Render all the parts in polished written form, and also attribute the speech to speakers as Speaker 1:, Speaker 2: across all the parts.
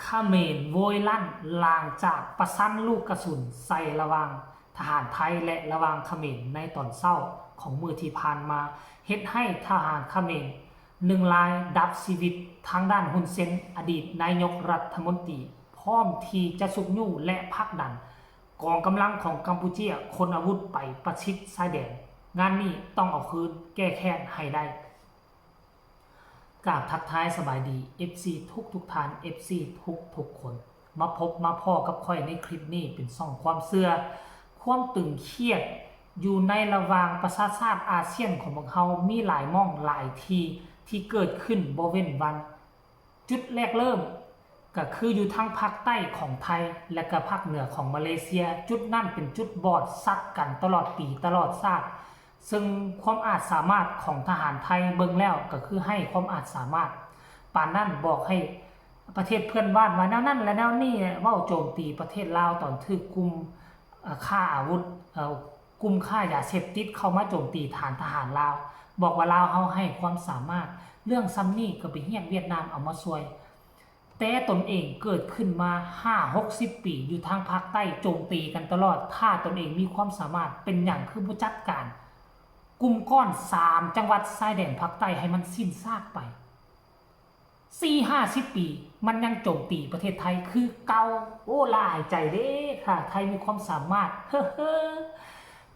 Speaker 1: เขมรโวยลั่นลางจากประสันลูกกระสุนใส่ระวังทหารไทยและระวังเขมรในตอนเศร้าของมือที่ผ่านมาเฮ็ดให้ทหารเขมร1 รายดับชีวิตทางด้านฮุนเซนอดีตนายกรัฐมนตรีพร้อมที่จะสุกยู่และพักดันกองกำลังของกัมพูชีคนอาวุธไปประชิดชายแดนงานนี้ต้องเอาคืนแก้แค้นให้ได้กราบทักทายสบายดี FC ทุกท่าน FC ทุกคนมาพบมาพ่อกับค่อยในคลิปนี้เป็นซ่องความเชื่อความตึงเครียดอยู่ในระหว่างประชาชาติอาเซียนของพวกเขามีหลายม่องหลายทีที่เกิดขึ้นบ่เว้นวันจุดแรกเริ่มก็คืออยู่ทั้งภาคใต้ของไทยและก็ภาคเหนือของมาเลเซียจุดนั่นเป็นจุดบอดซักกันตลอดปีตลอดชาติซึ่งความอาจสามารถของทหารไทยเบิ่งแล้วก็คือให้ความอาจสามารถปานนั่นบอกให้ประเทศเพื่อนบ้านว่าแนวนั่นและแนวนี้เว้าโจมตีประเทศลาวตอนถือกลุ่มฆ่าอาวุธกลุ่มฆ่ายาเสพติดเข้ามาโจมตีฐานทหารลาวบอกว่าลาวเฮาให้ความสามารถเรื่องซ้ำนี่ก็ไปเฮียนเวียดนามเอามาช่วยแต่ตนเองเกิดขึ้นมา 5-60 ปีอยู่ทางภาคใต้โจมตีกันตลอดถ้าตนเองมีความสามารถเป็นอย่างคือผู้จัดการกลุ่มก้อน3 จังหวัดชายแดนภาคใต้ให้มันสิ้นซากไป 40-50 ปีมันยังโจมตีประเทศไทยคือเก่าโอ้ลายใจเด้ค่ะไทยมีความสามารถ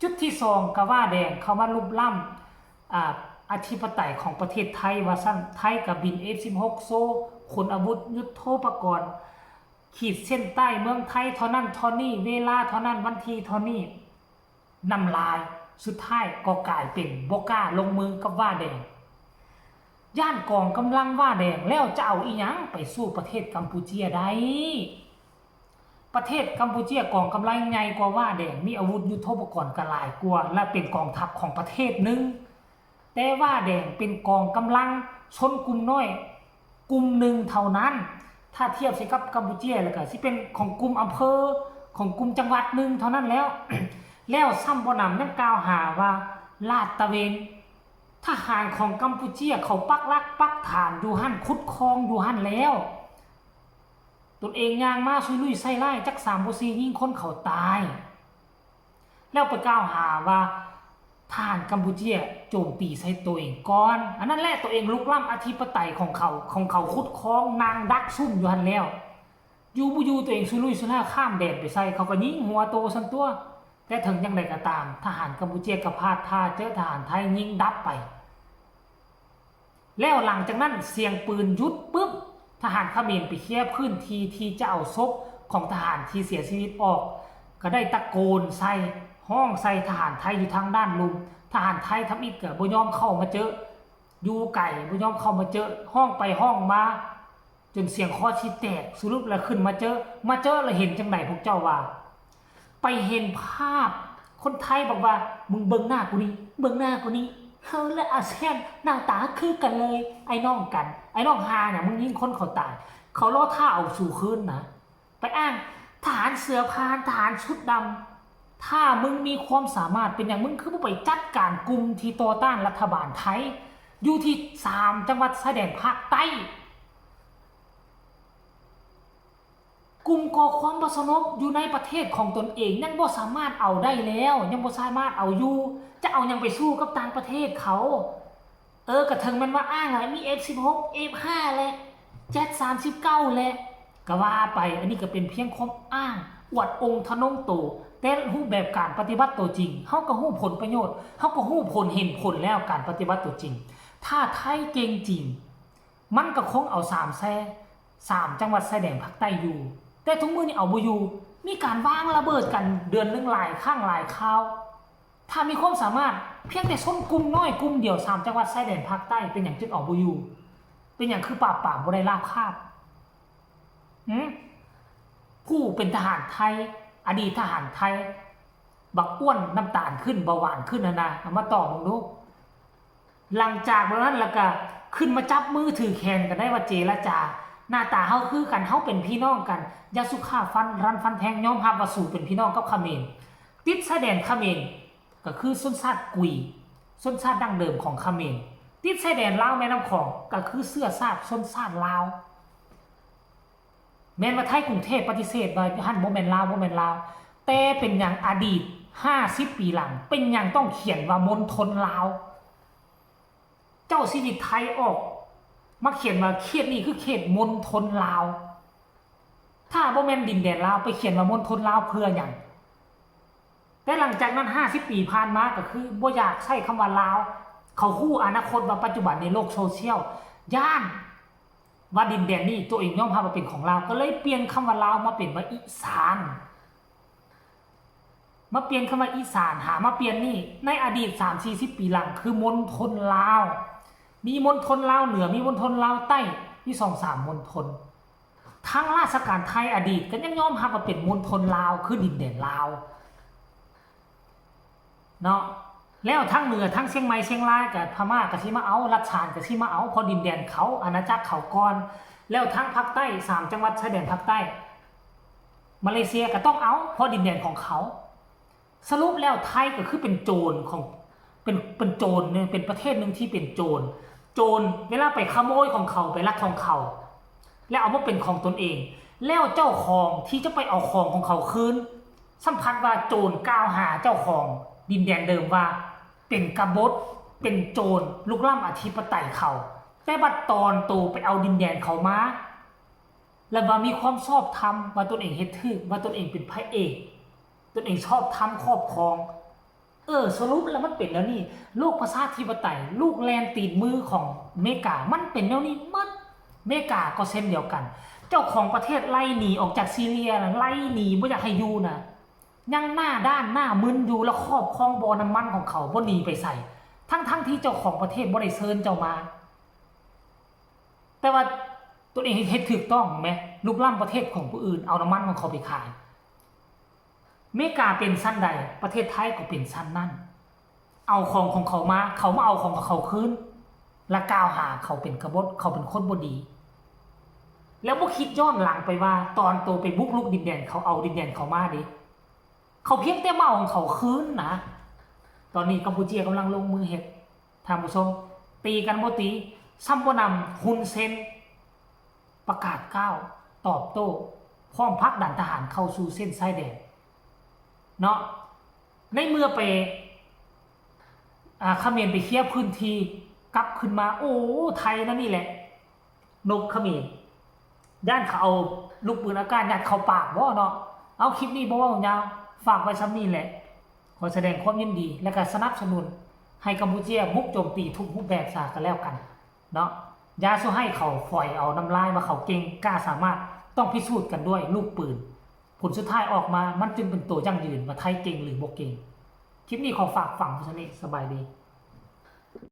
Speaker 1: จุดที่2ก็ว่าแดงเข้ามาลุบล้ำอธิปไตยของประเทศไทยว่าซั่นไทยกับบิน F16 โซขนอาวุธยุทโธปกรณ์ขีดเส้นใต้เมืองไทยเท่านั้นเท่านี้เวลาเท่านั้นวันที่เท่านี้นำลายสุดท้ายก็กลายเป็นบ่กล้าลงมือกับว่าแดงย่านกองกำลังว่าแดงแล้วจะเอาอีหยังไปสู้ประเทศกัมพูชีได้ประเทศกัมพูชีกองกำลังใหญ่กว่าว่าแดงมีอาวุธยุทโธปกรณ์ก็หลายกว่าและเป็นกองทัพของประเทศนึงแต่ว่าแดงเป็นกองกำลังชนกลุ่มน้อยกลุ่มหนึ่งเท่านั้นถ้าเทียบสิกับกัมพูชีแล้วก็สิเป็นของกลุ่มอำเภอของกลุ่มจังหวัดนึงเท่านั้นแล้ว แล้วซ้ำบ่นำยังกล่าวหาว่าลาดตระเวนทหารของกัมพูชีเขาปักหลักปักฐานอยู่หั่นขุดคลองอยู่หั่นแล้วตนเองย่างมาซุยลุยไส้ไล่จัก3บ่4ยิงคนเขาตายแล้วไปกล่าวหาว่าทหารกัมพูชีโจมตีใส่ตัวเองก่อนอันนั้นแหละตัวเองลุกล้ำอธิปไตยของเขาขุดคลองนางดักซุ่มอยู่หั่นแล้วอยู่บ่อยู่ตัวเองซุยลุยซุยล่าข้ามแดนไปใส่เขาก็ยิงหัวโตซั่นตัวแต่ถึงยังไดก็ตามทหารกัมพูชีก็พลาดท่าเจอทหารไทยยิงดับไปแล้วหลังจากนั้นเสียงปืนหยุดปึ๊บทหารเขมรไปเคลียร์พื้นที่ที่จะเอาศพของทหารที่เสียชีวิตออกก็ได้ตะโกนใส่ห้องใส่ทหารไทยอยู่ทางด้านลุมทหารไทยทำอีกก็บ่ยอมเข้ามาเจออยู่ไก่บ่ยอมเข้ามาเจอห้องไปห้องมาจนเสียงคอที่แตกสรุปแล้วขึ้นมาเจอแล้วเห็นจังไดพวกเจ้าว่าไปเห็นภาพคนไทยบอกว่ามึงเบิ่งหน้ากูนี่เบิ่งหน้ากูนี่เฮาและอาเซียนหน้าตาคือกันเลยไอ้น้องกันไอ้น้องฮาเนี่ยมึงยิงคนเขาตายเขาล่อท่าเอาสู่คืนนะไปอ้างทหารเสือพานทหารชุดดำถ้ามึงมีความสามารถเป็นอย่างมึงคือไปจัดการกลุ่มที่ต่อต้านรัฐบาลไทยอยู่ที่3 จังหวัดชายแดนภาคใต้กลุ่มก่อความบ่สงบอยู่ในประเทศของตนเองยังบ่สามารถเอาได้แล้วยังบ่สามารถเอาอยู่จะเอายังไปสู้กับต่างประเทศเขากระถึงมันว่าอ้างอะไรมี F16 F5 แหละZ39 แหละก็ว่าไปอันนี้ก็เป็นเพียงความอ้างอวดองค์ทนงโตแต่รูปแบบการปฏิบัติตัวจริงเฮาก็ฮู้ผลประโยชน์เฮาก็ฮู้ผลเห็นผลแล้วการปฏิบัติตัวจริงถ้าไทยเก่งจริงมันก็คงเอา3 จังหวัดชายแดนภาคใต้อยู่แต่ทุกมื้อนี้เอาบ่อยู่มีการวางระเบิดกันเดือนนึงหลายครั้งหลายคราวถ้ามีความสามารถเพียงแต่ชนกลุ่มน้อยกลุ่มเดียว3 จังหวัดชายแดนภาคใต้เป็นหยังจึงเอาบ่อยู่เป็นหยังคือปราบบ่ได้ราบคาบผู้เป็นทหารไทยอดีตทหารไทยบักอ้วนน้ำตาลขึ้นเบาหวานขึ้นนะเอามาต่อมึงดูหลังจากนั้นแล้วก็ขึ้นมาจับมือถือแขนกันได้ว่าเจรจาหน้าตาเฮาคือกันเฮาเป็นพี่น้องกันยาสุขาฟันรันฟันแทงยอมรับว่าสู่เป็นพี่น้องกับเขมรติดชายแดนเขมรก็คือชนชาติกุยชนชาติดั้งเดิมของเขมรติดชายแดนลาวแม่น้ำของก็คือเสื้อชาติชนชาติลาว แม้นว่าไทยกรุงเทพปฏิเสธว่าฮั่นบ่แม่นลาวบ่แม่นลาวแต่เป็นหยังอดีต50 ปีหลังเป็นหยังต้องเขียนว่ามณฑลลาวเจ้าชีวิตไทยออกมาเขียนว่าเขตนี้คือเขตมณฑลลาวถ้าบ่แม่นดินแดนลาวไปเขียนว่ามณฑลลาวเพื่อหยังแต่หลังจากนั้น50 ปีผ่านมาก็คือบ่อยากใช้คำว่าลาวเขาฮู้อนาคตว่าปัจจุบันในโลกโซเชียลย่านว่าดินแดนนี้ตัวเองยอมรับว่าเป็นของลาวก็เลยเปลี่ยนคำว่าลาวมาเป็นว่าอีสานมาเปลี่ยนคำว่าอีสานหามาเปลี่ยนนี่ในอดีต 3-40 ปีหลังคือมณฑลลาวมีมณฑลลาวเหนือมีมณฑลลาวใต้มี 2-3 มณฑลทั้งราชการไทยอดีตก็ยังยอมรับว่าเป็นมณฑลลาวคือดินแดนลาวเนาะแล้วทั้งเหนือทั้งเชียงใหม่เชียงรายกับพม่าก็สิมาเอารัชฉานก็สิมาเอาพอดินแดนเขาอาณาจักรเขาก่อนแล้วทั้งภาคใต้3 จังหวัดชายแดนภาคใต้มาเลเซียก็ต้องเอาเพราะดินแดนของเขาสรุปแล้วไทยก็คือเป็นโจรของเป็นโจรนึงเป็นประเทศนึงที่เป็นโจรเวลาไปขโมยของเขาไปลักของเขาแล้วเอามาเป็นของตนเองแล้วเจ้าของที่จะไปเอาของเขาคืนสัมผัสว่าโจรกล่าวหาเจ้าของดินแดนเดิมว่าเป็นกบฏเป็นโจรลุกล้ำอธิปไตยเขาแต่บัดตอนโตไปเอาดินแดนเขามาแล้วว่ามีความชอบธรรมว่าตนเองเฮ็ดถูกว่าตนเองเป็นพระเอกตนเองชอบธรรมครอบครองสรุปแล้วมันเป็นแล้วนี่โลกประชาธิปไตยลูกแลนตีนมือของอเมริกามันเป็นแล้วนี่มันอเมริกาก็เช่นเดียวกันเจ้าของประเทศไล่หนีออกจากซีเรียนะไล่หนีบ่อยากให้อยู่นะยังหน้าด้านหน้ามึนอยู่แล้วครอบครองบ่อน้ำมันของเขาบ่หนีไปใส่ทั้งที่เจ้าของประเทศบ่ได้เชิญเจ้ามาแต่ว่าตัวเองเฮ็ดถูกต้องไหมลุกล้ำประเทศของผู้อื่นเอาน้ำมันของเขาไปขายอเมริกาเป็นชั้นใดประเทศไทยก็เป็นชั้นนั้นเอาของเขามาเขามาเอาของเขาคืนและกล่าวหาเขาเป็นกบฏเขาเป็นคนบ่ดีแล้วบ่คิดย้อนหลังไปว่าตอนโตไปบุกรุกดินแดนเขาเอาดินแดนเขามาดิเขาเพียงแต่มาเอาของเขาคืนนะตอนนี้กัมพูชากำลังลงมือเฮ็ดท่านผู้ชมตีกันบ่ตีซัมบ่นำฮุนเซนประกาศก้าวตอบโต้พร้อมพักดันทหารเข้าสู่เส้นชายแดนเนาะในเมื่อไปเขมรไปเคลียร์พื้นที่กลับขึ้นมาโอ้ไทยนั่นนี่แหละนกเขมรย่านเขาเอาลูกปืนอากาศยัดเข้าปากบ่เนาะเอาคลิปนี้บ่ว่ายาวฝากไว้ซ้ำนี่แหละขอแสดงความยินดีและก็สนับสนุนให้กัมพูชาบุกโจมตีทุกรูปแบบกันแล้วกันเนาะอย่าสู้ให้เขาฝอยเอาน้ำลายว่าเขาเก่งกล้าสามารถต้องพิสูจน์กันด้วยลูกปืนผลสุดท้ายออกมามันจึงเป็นตัวยั่งยืนว่าไทยเก่งหรือบ่เก่งคลิปนี้ขอฝากฝังผู้ชมสบายดี